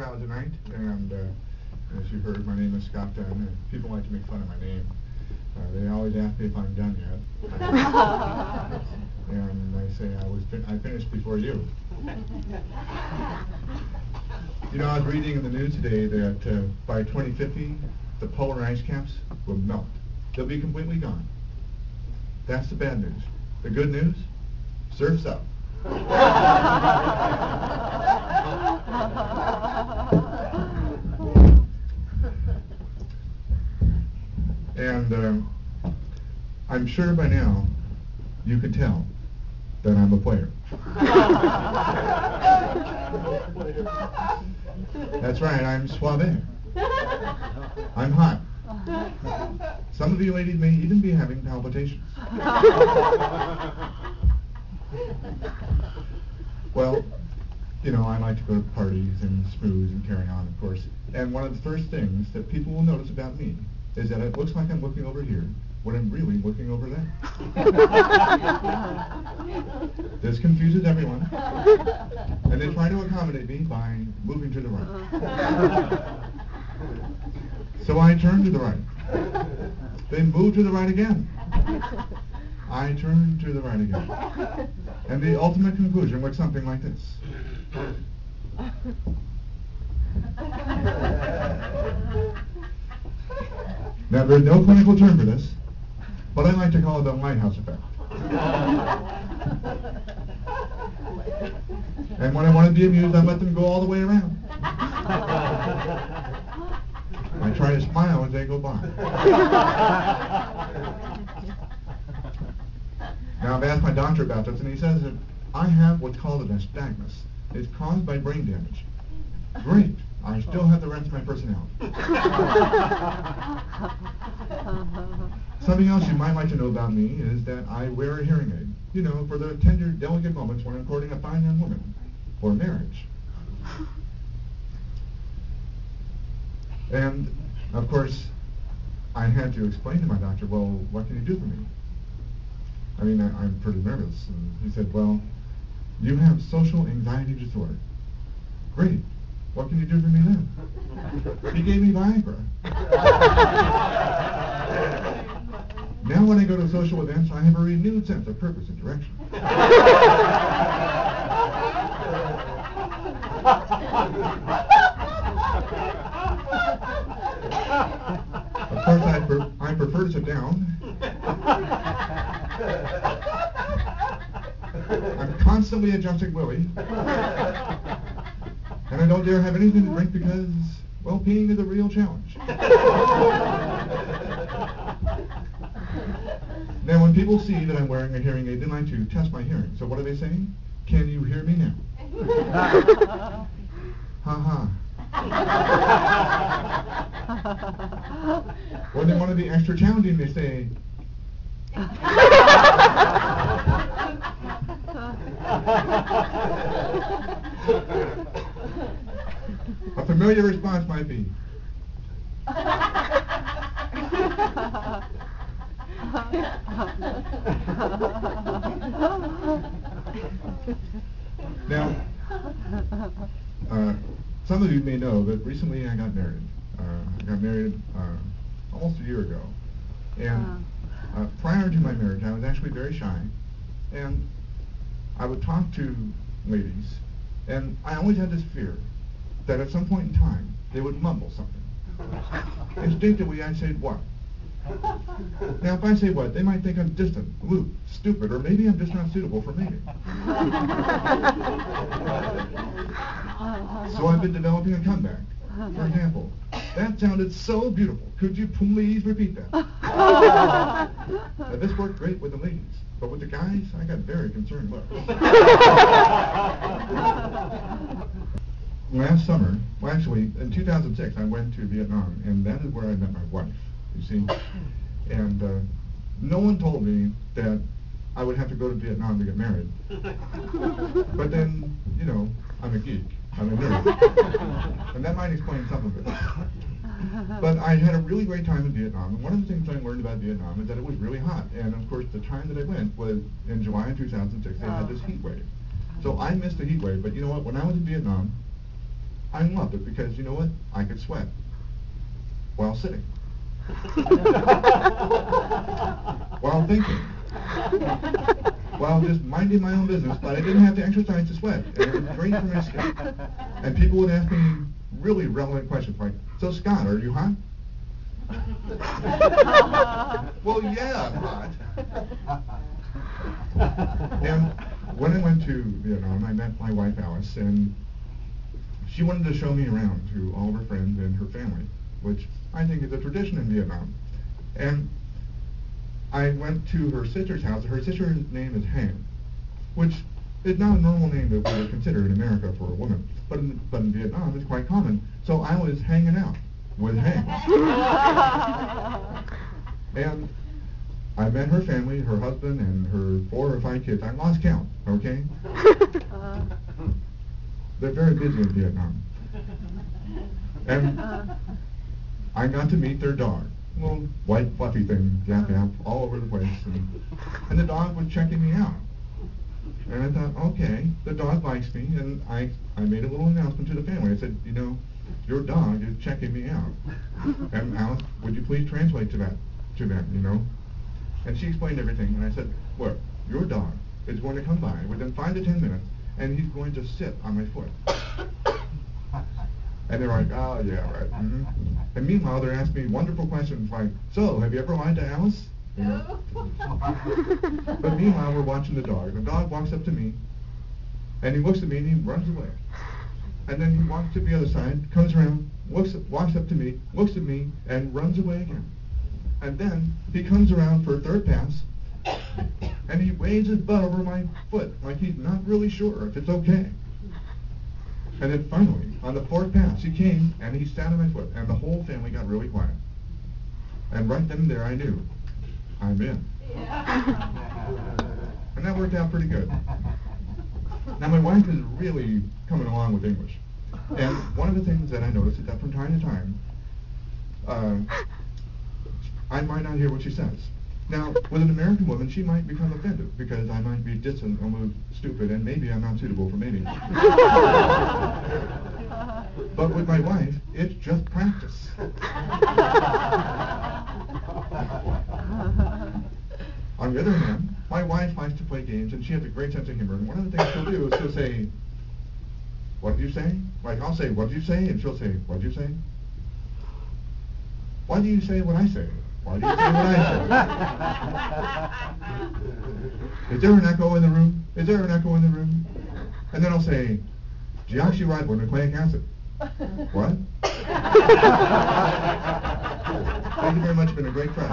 crowd tonight, and as you heard, my name is Scott Dunn, and people like to make fun of my name. They always ask me if I'm done yet. And I say I finished before you. You know, I was reading in the news today that by 2050, the polar ice caps will melt. They'll be completely gone. That's the bad news. The good news? Surf's up. And I'm sure by now you can tell that I'm a player. That's right, I'm suave. I'm hot. Some of you ladies may even be having palpitations. Well, you know, I like to go to parties and schmooze and carry on, of course. And one of the first things that people will notice about me is that it looks like I'm looking over here when I'm really looking over there. This confuses everyone, and they try to accommodate me by moving to the right. So I turn to the right. They move to the right again. I turn to the right again. And the ultimate conclusion was something like this. Now, there's no clinical term for this, but I like to call it the lighthouse effect. And when I want to be amused, I let them go all the way around. I try to smile as they go by. Now, I've asked my doctor about this, and he says that I have what's called a nystagmus. It's caused by brain damage. Great. I still have the rest of my personality. Something else you might like to know about me is that I wear a hearing aid, you know, for the tender, delicate moments when I'm courting a fine young woman for marriage. And, of course, I had to explain to my doctor, well, what can you do for me? I mean, I'm pretty nervous. And he said, well, you have social anxiety disorder. Great. What can you do for me then? He gave me Viagra. Now when I go to social events, I have a renewed sense of purpose and direction. Of course, I prefer to sit down. I'm constantly adjusting Willie. And I don't dare have anything to drink because, well, peeing is a real challenge. Now, when people see that I'm wearing a hearing aid, they like to test my hearing. So what are they saying? Can you hear me now? Ha ha. Or they want to be extra challenging, they say, a familiar response might be, now, some of you may know that recently I got married. I got married almost a year ago. And prior to my marriage, I was actually very shy. And I would talk to ladies, and I always had this fear that at some point in time, they would mumble something. Instinctively, I'd say, what? Now, if I say what, they might think I'm distant, aloof, stupid, or maybe I'm just not suitable for mating. So I've been developing a comeback. For example, that sounded so beautiful. Could you please repeat that? Now, this worked great with the ladies, but with the guys, I got very concerned looks. Last summer, well, actually, in 2006, I went to Vietnam, and that is where I met my wife, you see. And no one told me that I would have to go to Vietnam to get married. But then, you know, I'm a geek. I'm a nerd. And that might explain some of it. But I had a really great time in Vietnam, and one of the things I learned about Vietnam is that it was really hot. And of course, the time that I went was in July of 2006, they had this heat wave. So I missed the heat wave, but you know what, when I was in Vietnam, I loved it because, you know what? I could sweat while sitting, while thinking, while just minding my own business, but I didn't have to exercise to sweat, and it was great for my skin. And people would ask me really relevant questions like, so Scott, are you hot? Well, yeah, I'm hot. And when I went to Vietnam, I met my wife Alice, and she wanted to show me around to all of her friends and her family, which I think is a tradition in Vietnam. And I went to her sister's house. Her sister's name is Han, which is not a normal name that we would consider in America for a woman, but in Vietnam it's quite common. So I was hanging out with Han. And I met her family, her husband, and her 4 or 5 kids. I lost count, okay? They're very busy in Vietnam. And I got to meet their dog. Little white fluffy thing, yap yap, all over the place. And the dog was checking me out. And I thought, okay, the dog likes me. And I made a little announcement to the family. I said, you know, your dog is checking me out. And Alice, would you please translate to them, you know? And she explained everything. And I said, look, your dog is going to come by within 5 to 10 minutes, and he's going to sit on my foot. And they're like, oh, yeah, right. Mm-hmm. And meanwhile, they're asking me wonderful questions like, so, have you ever lied to Alice? You know? But meanwhile, we're watching the dog. The dog walks up to me, and he looks at me, and he runs away. And then he walks to the other side, comes around, walks up to me, looks at me, and runs away again. And then he comes around for a third pass, and he waves his butt over my foot like he's not really sure if it's okay. And then finally, on the 4th pass, he came and he sat on my foot, and the whole family got really quiet. And right then and there, I knew, I'm in. And that worked out pretty good. Now, my wife is really coming along with English. And one of the things that I noticed is that from time to time, I might not hear what she says. Now, with an American woman, she might become offended because I might be distant, almost stupid, and maybe I'm not suitable for mating. But with my wife, it's just practice. On the other hand, my wife likes to play games, and she has a great sense of humor. And one of the things she'll do is she'll say, what did you say? Like, I'll say, what did you say? And she'll say, what did you say? Why do you say what I say? Why do you say what I say? Is there an echo in the room? Is there an echo in the room? And then I'll say, deoxyribonucleic acid. What? Thank you very much. Been a great friend.